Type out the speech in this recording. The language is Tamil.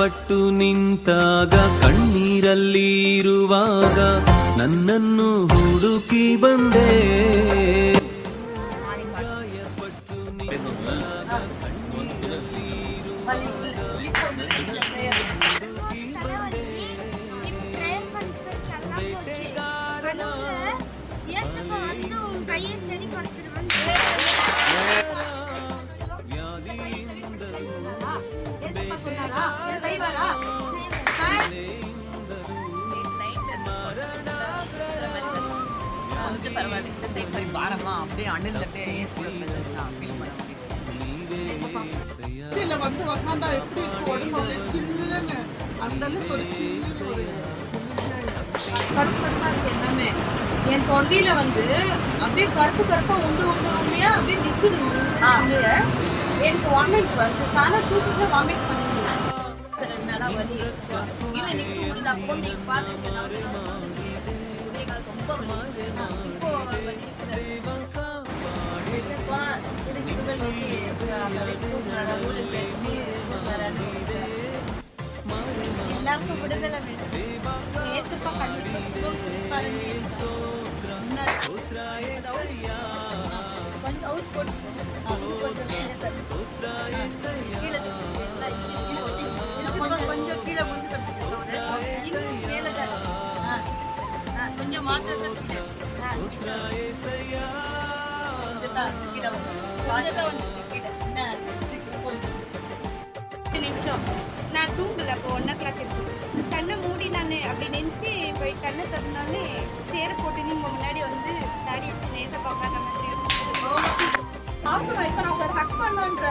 ಗಾಯಪಟ್ಟು ನಿಂತಾಗ ಕಣ್ಣೀರಲ್ಲಿರುವಾಗ ನನ್ನನ್ನು ಹುಡುಕಿ ಬಂದೆ. கொஞ்சம் பரவாயில்ல. இந்த சைட் மாதிரி பாரம்லாம் அப்படியே அணில் அப்படியே ஏஸ் கூட மெசேஜ் நான் ஃபீல் பண்ண முடியும். வந்து உக்காந்தா எப்படி இருக்கு உடம்பு சில்லுன்னு அந்த அளவுக்கு ஒரு சின்ன ஒரு கருப்பு கருப்பா இருக்கு எல்லாமே. என் தொண்டையில வந்து அப்படியே கருப்பு கருப்பா உண்டையா அப்படியே நிக்குது. எனக்கு வாமிட் வருது. தானே தூக்கத்துல வாமிட் பண்ணிடுச்சு. 2 நாளா வலி கீழே நிக்க முடியல. அப்போ நீங்க பாத்துருக்கேன் உதயகால் ரொம்ப வலி. இப்போ வலி எல்லாருக்கும் விடுதலை வேணும். ஏசப்பா கண்டிப்பா சுகம் பாருங்க. கொஞ்சம் அவுட் போட்டு கொஞ்சம் கீழே இன்னும் மேலதான் கொஞ்சம் மாற்றம் நிமிஷம் நான் தூங்கல. அப்போ 1 o'clock இருக்கு. கண்ணை மூடி நான் அப்படி நெஞ்சு போய் கண்ணை திறந்தாலே சேர போட்டு நீங்க முன்னாடி வந்து தாடி வச்சு நேச பார்க்காத மாதிரி. இப்போ நான் ஒரு ஹக் பண்ணுன்ற